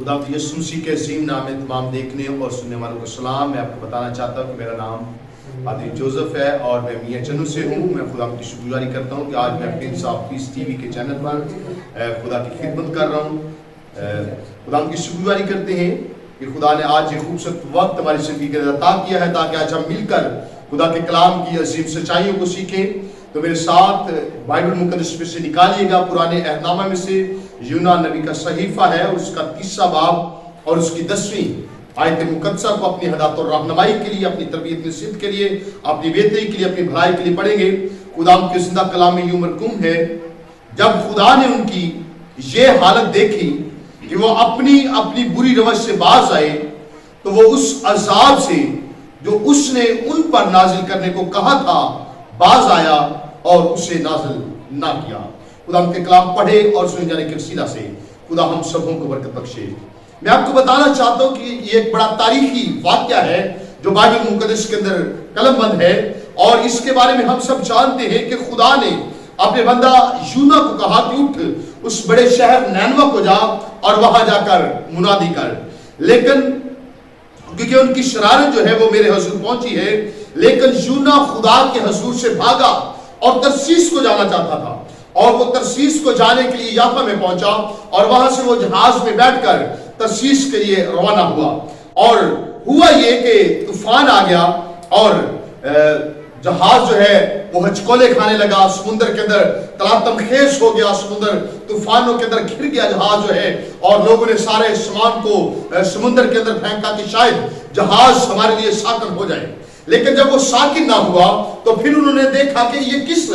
खुदा यीशु मसीह के अजीम नाम में तमाम देखने और सुनने वालों को सलाम। मैं आपको बताना चाहता हूँ कि मेरा नाम पादरी जोसेफ है और मैं मियाँ चन्नू से हूँ। मैं खुदा की शुक्रगुजारी करता हूँ कि आज मैं प्रिंस ऑफ पीस टीवी के चैनल पर खुदा की खिदमत कर रहा हूँ। खुदा की शुक्रगुजारी करते हैं कि खुदा ने आज ये खूबसूरत वक्त हमारी ज़िंदगी के अंदर अता किया है ताकि आज हम मिलकर खुदा के कलाम की अजीम सच्चाइयों को सीखें। तो मेरे साथ बाइबल मुकद्दस में से निकालिएगा पुराने अहदनामा में से यूना नबी का सहीफा है, उसका 30वां बाब और उसकी 10वीं आयत मुकद्दसा को अपनी हदायत और रहनुमाई के लिए, अपनी तरबियत नसीहत के लिए, अपनी बेहतरी के लिए, अपनी भलाई के लिए पढ़ेंगे। खुदा के जिंदा कलाम में यूं मरकूम है, जब खुदा ने उनकी ये हालत देखी कि वो अपनी बुरी रवश से बाज आए, तो वो उस अजाब से जो उसने उन पर नाजिल करने को कहा था बाज आया और उसे नाजिल ना किया। खुदा के कलाम पढ़े और सुने जाने के वसीला से खुदा हम सबों को बरकत बख्शे। मैं आपको बताना चाहता हूँ कि ये एक बड़ा तारीखी वाक़या है जो बाइबल मुकद्दस के अंदर कलमबंद है, और इसके बारे में हम सब जानते हैं कि खुदा ने अपने बंदा यूना को कहा कि उठ उस बड़े शहर नैनवा को जा और वहां जाकर मुनादी कर। लेकिन क्योंकि उनकी शरारत जो है वो मेरे हुजूर पहुंची है, लेकिन यूना खुदा के हुजूर से भागा और तरसीस को जाना चाहता था, और वो तरसीस को जाने के लिए याफा में पहुंचा और वहां से वो जहाज में बैठकर तरसीस के लिए रवाना हुआ। और हुआ ये कि तूफान आ गया और जहाज जो है वो हचकोले खाने लगा, समुद्र के अंदर तलातमखेज हो गया, समुद्र तूफानों के अंदर घिर गया जहाज जो है, और लोगों ने सारे सामान को समुद्र के अंदर फेंका कि शायद जहाज हमारे लिए साकिन हो जाए। लेकिन जब वो साकिन ना हुआ तो फिर उन्होंने देखा कि ये किस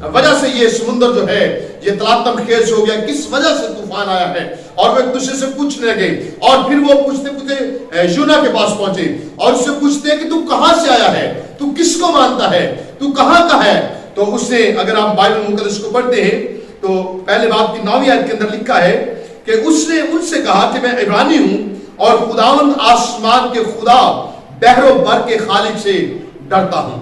वजह से ये समुद्र जो है ये तलातमखेज हो गया, किस वजह से तूफान आया है। और वो एक दूसरे से पूछने लगे, और फिर वो पूछते पूछते यूना के पास पहुंचे और उससे पूछते कि तू कहां से आया है, तू किसको मानता है, तू कहां का है। तो उसने, अगर आप बाइबल मुकद्दस को पढ़ते हैं तो पहले बाब की 9वीं आयत के अंदर लिखा है कि उसने उनसे कहा कि मैं इब्रानी हूं और खुदावंद आसमान के खुदा बहरो बर के खालिक से डरता हूं।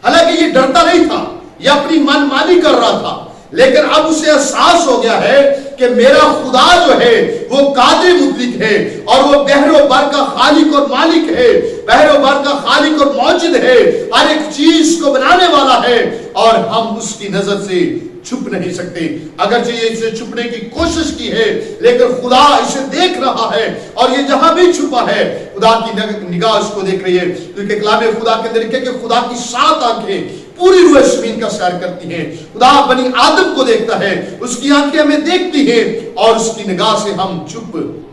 हालांकि ये डरता नहीं था, ये अपनी मनमानी कर रहा था, लेकिन अब उसे एहसास हो गया है कि मेरा खुदा जो है वो कादिर मुतलिक है और वो बहरो बर का खालिक और मालिक है, बहरो बर का खालिक और मौजूद है, हर एक चीज को बनाने वाला है, और हम उसकी नजर से छुप नहीं सकते। अगर ये इसे छुपने की कोशिश की है, लेकिन खुदा इसे देख रहा है, और ये जहां भी छुपा है खुदा की निगाह उसको देख रही है। क्योंकि कलाम खुदा के अंदर लिखा है कि खुदा की 7 आंखें पूरी रूह जमीन का सैर करती हैं। खुदा बनी आदम को देखता है, उसकी आंखें हमें देखती हैं, और उसकी निगाह से हम छुप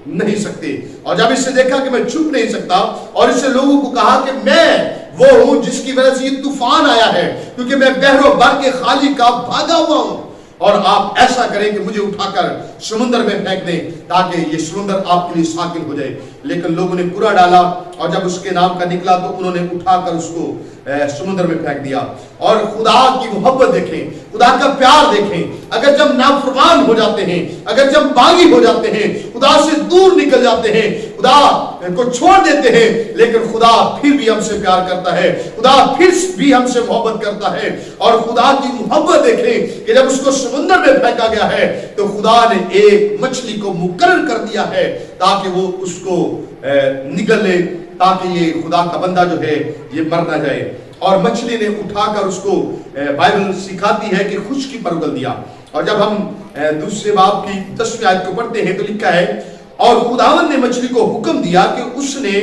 नहीं सकते। और जब इसे देखा कि मैं छुप नहीं सकता, और इसे लोगों को कहा कि मैं वो हूं जिसकी वजह से ये तूफान आया है, क्योंकि मैं बहरो बर के खालिक का भागा हुआ हूं, और आप ऐसा करें कि मुझे उठाकर समुद्र में फेंक दें ताकि ये समुद्र आपके लिए साकिन हो जाए। लेकिन लोगों ने बुरा डाला, और जब उसके नाम का निकला तो उन्होंने उठाकर उसको समुद्र में फेंक दिया। और खुदा की मोहब्बत देखें, खुदा का प्यार देखें। अगर जब नाफरमान हो जाते हैं, अगर जब बागी हो जाते हैं, खुदा से दूर निकल जाते हैं, खुदा को छोड़ देते हैं, लेकिन खुदा फिर भी हमसे प्यार करता है, खुदा फिर भी हमसे मोहब्बत करता है। और खुदा की मोहब्बत देखें कि जब उसको समुद्र में फेंका गया है तो खुदा ने एक मछली को मुकर्रर कर दिया है ताकि वो उसको निगल ले, ताकि ये खुदा का बंदा जो है ये मर ना जाए। और मछली ने उठाकर उसको, बाइबल सिखाती है कि खुशकी पर उगल दिया। और जब हम दूसरे बाब की 10वीं आयत को पढ़ते हैं तो लिखा है, और खुदावन ने मछली को हुक्म दिया कि उसने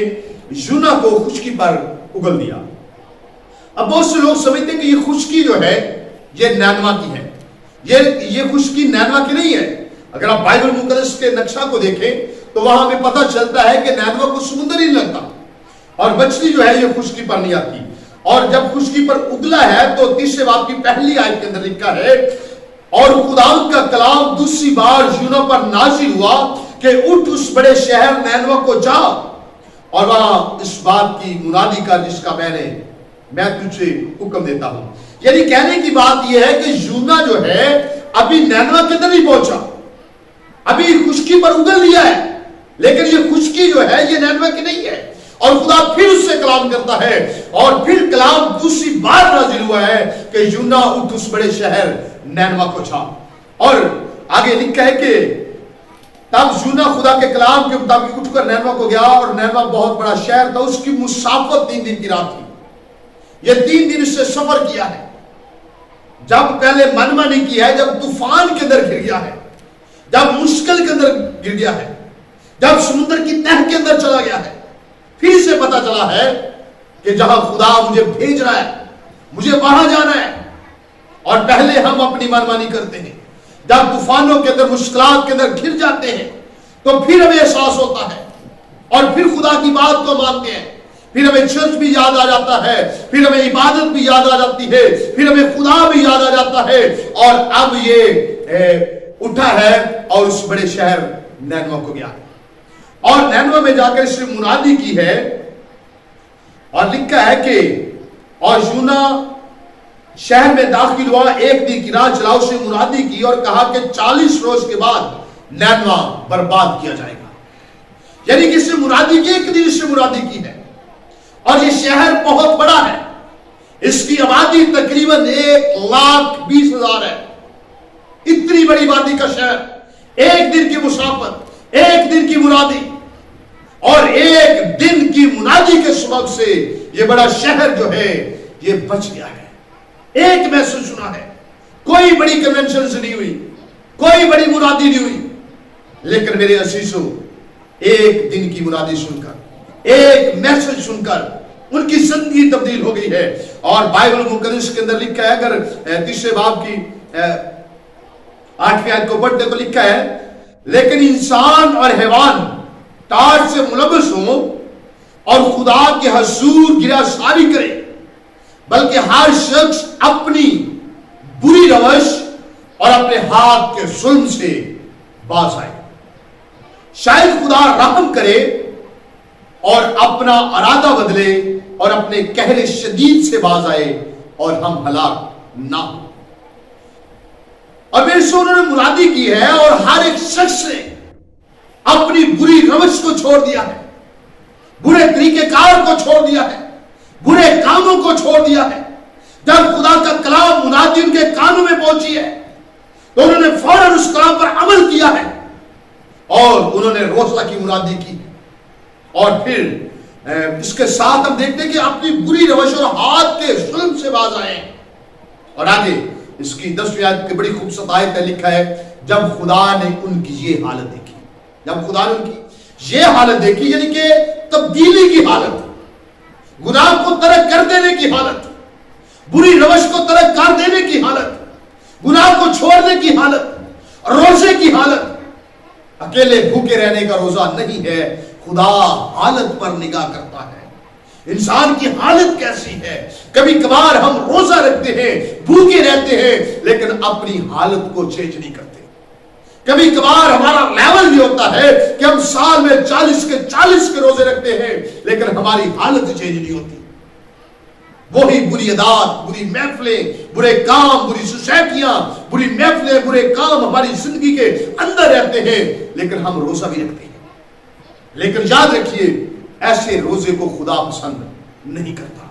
यूना को खुशकी पर उगल दिया। अब बहुत से लोग समझते हैं कि ये खुशकी जो है ये नैनवा की है, ये खुशकी नैनवा की नहीं है। अगर आप बाइबल मुकद्दस के नक्शा को देखें तो वहां हमें पता चलता है कि नैनवा को समुद्र ही लगता, और मछली जो है ये खुशकी पर नहीं आती। और जब खुशकी पर उगला है तो 30वें बाब की पहली आयत के अंदर लिखा है, और खुदा का कलाम दूसरी बार यूना पर नाजिल हुआ कि उठ उस बड़े शहर नैनवा को जा और वहां इस बात की मुनादी कर जिसका मैं तुझे हुक्म देता हूं। यानी कहने की बात यह है कि यूना जो है अभी नैनवा के अंदर नहीं पहुंचा, अभी खुशकी पर उगल लिया है, लेकिन ये खुशकी जो है ये नैनवा की नहीं है। और खुदा फिर उससे कलाम करता है, और फिर कलाम दूसरी बार नाजिल हुआ है कि यूना उठ उस बड़े शहर नैनवा को जा। और आगे लिखा है कि तब यूना खुदा के कलाम के मुताबिक उठकर नैनवा को गया, और नैनवा बहुत बड़ा शहर था, उसकी मुसाफत 3 दिन की रात थी। ये 3 दिन इससे सफर किया है। जब पहले मनमानी की है, जब तूफान के अंदर गिर गया है, जब मुश्किल के अंदर गिर गया है, जब समुद्र की तह के अंदर चला गया है, फिर से पता चला है कि जहां खुदा मुझे भेज रहा है, मुझे वहां जाना है। और पहले हम अपनी मनमानी करते हैं। जब तूफानों के अंदर, मुश्किलात के अंदर घिर जाते हैं, तो फिर हमें एहसास होता है और फिर खुदा की बात को मानते हैं। फिर हमें चर्च भी याद आ जाता है, फिर हमें इबादत भी याद आ जाती है, फिर हमें खुदा भी याद आ जाता है। और अब ये उठा है और उस बड़े शहर नैनवा को गया, और नैनवा में जाकर इसने मुनादी की है, और लिखा है कि और यूना शहर में दाखिल हुआ, 1 दिन की राह चला, उसने मुनादी की और कहा कि 40 रोज के बाद नैनवा बर्बाद किया जाएगा। यानी कि इसने मुनादी की, 1 दिन इसने मुनादी की है। और ये शहर बहुत बड़ा है, इसकी आबादी तकरीबन 1,20,000 है। इतनी बड़ी आबादी का शहर, 1 दिन की मुसाफत, 1 दिन की मुनादी, और 1 दिन की मुनादी के सबब से ये बड़ा शहर जो है ये बच गया है। एक मैसेज सुना है, कोई बड़ी कन्वेंशन नहीं हुई, कोई बड़ी मुनादी नहीं हुई, लेकिन मेरे असीसों, 1 दिन की मुनादी सुनकर, एक मैसेज सुनकर उनकी जिंदगी तब्दील हो गई है। और बाइबल मुकद्दस के अंदर लिखा है, अगर 3 बाब की 8वीं आयत को पढ़ते तो लिखा है, लेकिन इंसान और हैवान टाट से मुलव्वस हो और खुदा के हुजूर गिरासारी करे, बल्कि हर शख्स अपनी बुरी रवश और अपने हाथ के जुल्म से बाज आए। शायद खुदा रहम करे और अपना इरादा बदले और अपने कहरे शदीद से बाज आए और हम हलाक ना हो। और मेरे से उन्होंने मुनादी की है, और हर एक शख्स ने अपनी बुरी रवश को छोड़ दिया है, बुरे तरीकेकार को छोड़ दिया है, बुरे कामों को छोड़ दिया है। जब खुदा का कलाम मुनादी उनके कानों में पहुंची है, तो उन्होंने फौरन उस कलाम पर अमल किया है और उन्होंने रोज़ा की मुनादी की। और फिर इसके साथ हम देखते हैं कि अपनी बुरी रवश और हाथ के जुल्म से बाज आए। और आगे इसकी 10वीं आयत की बड़ी खूबसूरत आयत है, लिखा है, जब खुदा ने उनकी ये हालत देखी, जब खुदा ने उनकी ये हालत देखी, यानी कि तब्दीली की हालत, गुनाह को तर्क कर देने की हालत, बुरी रवश को तर्क कर देने की हालत, गुनाह को छोड़ने की हालत, रोजे की हालत। अकेले भूखे रहने का रोजा नहीं है, खुदा हालत पर निगाह करता है। इंसान की हालत कैसी है? कभी कभार हम रोजा रखते हैं, भूखे रहते हैं, लेकिन अपनी हालत को चेंज नहीं करते। कभी कभार हमारा लेवल ये होता है कि हम साल में 40 के रोजे रखते हैं, लेकिन हमारी हालत चेंज नहीं होती। वही बुरी अदात, बुरी महफिलें, बुरे काम, बुरी सोसाइटियां, बुरी महफिलें, बुरे काम हमारी जिंदगी के अंदर रहते हैं, लेकिन हम रोजा भी रखते हैं। लेकिन याद रखिए, ऐसे रोजे को खुदा पसंद नहीं करता।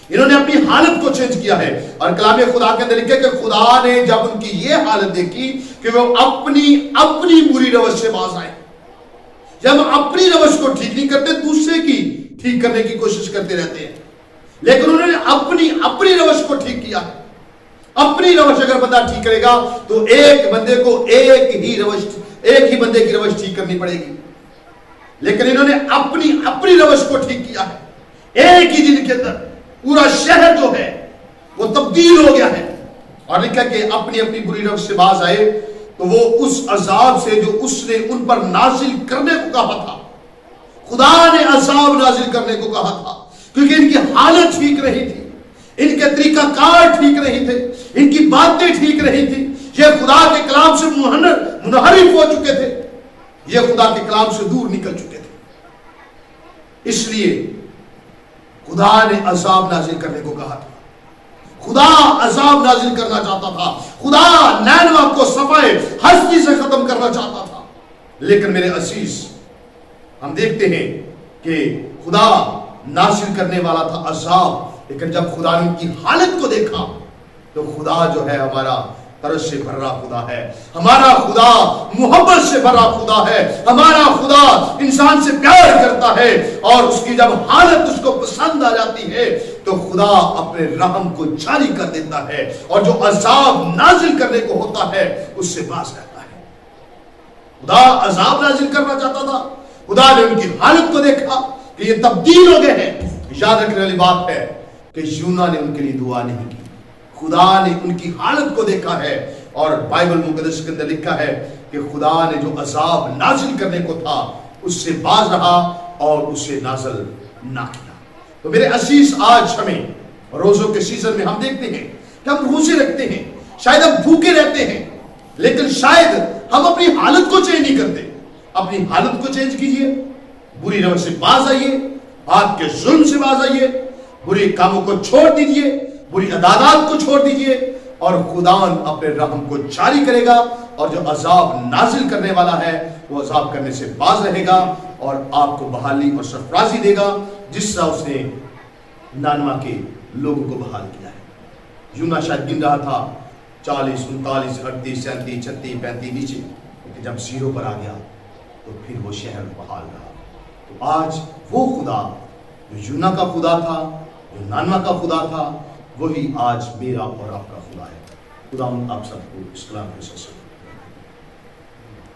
इन्होंने अपनी हालत को चेंज किया है। और कलाम खुदा के अंदर लिखा है कि खुदा ने जब उनकी ये हालत देखी कि वो अपनी बुरी रवश से बाज आए। जब हम अपनी रवश को ठीक नहीं करते, दूसरे की ठीक करने की कोशिश करते रहते हैं, लेकिन उन्होंने अपनी रवश को ठीक किया है। अपनी रवश अगर बंदा ठीक करेगा तो एक बंदे को एक ही बंदे की रवश ठीक करनी पड़ेगी, लेकिन इन्होंने अपनी रवश को ठीक किया है। एक ही दिन के अंदर पूरा शहर जो है वो तब्दील हो गया है। और लिखा कि अपनी बुरी रवश से बाज आए, तो वो उस अजाब से जो उसने उन पर नाजिल करने को कहा था, खुदा ने अजाब नाजिल करने को कहा था, क्योंकि इनकी हालत ठीक नहीं थी, इनके तरीकाकार ठीक नहीं थे, इनकी बातें ठीक नहीं थी। ये खुदा के कलाम से मुनहरिफ हो चुके थे, ये खुदा के कलाम से दूर निकल चुके थे। इसलिए खुदा ने अजाब नाजिल करने को कहा था। खुदा अजाब नाजिल करना चाहता था। खुदा नैनवा को सफाए हस्ती से खत्म करना चाहता था। लेकिन मेरे अजीज, हम देखते हैं कि खुदा नाजिल करने वाला था अजाब, लेकिन जब खुदा ने उनकी हालत को देखा तो खुदा जो है हमारा तरस से भरा खुदा है। हमारा खुदा मोहब्बत से भरा खुदा है। हमारा खुदा इंसान से प्यार करता है और उसकी जब हालत उसको पसंद आ जाती है तो खुदा अपने रहम को जारी कर देता है और जो अजाब नाजिल करने को होता है उससे बाज रहता है। खुदा अजाब नाजिल करना चाहता था, खुदा ने उनकी हालत को देखा कि ये तब्दील हो गए हैं। याद रखने वाली बात है कि यूना ने उनके लिए दुआ नहीं की, खुदा ने उनकी हालत को देखा है और बाइबल मुकद्दस के अंदर लिखा है कि खुदा ने जो अजाब नाजिल करने को था उससे बाज रहा और उसे नाजिल ना किया। तो मेरे अजीज, आज हमें रोजों के सीजन में हम देखते हैं कि हम रोजे रखते हैं, शायद हम भूखे रहते हैं, लेकिन शायद हम अपनी हालत को चेंज नहीं करते। अपनी हालत को चेंज कीजिए, बुरी रवैये से बाज आइए, आपके जुल्म से बाज आइए, बुरे कामों को छोड़ दीजिए, बुरी अदादात को छोड़ दीजिए और खुदावन अपने रहम को जारी करेगा और जो अजाब नाजिल करने वाला है वो अजाब करने से बाज रहेगा और आपको बहाली और सरफराजी देगा जिस तरह उसने नानवा के लोगों को बहाल किया है। यूना शायद गिन रहा था 40, 39, 38, 37, 36, 35 नीचे, लेकिन जब 0 पर आ गया तो फिर वो शहर बहाल रहा। तो आज वो खुदा जो यूना का खुदा था, जो नानवा का खुदा था, वही आज मेरा और आपका खुदा है। खुदा आप सबको इस कलाम के साथ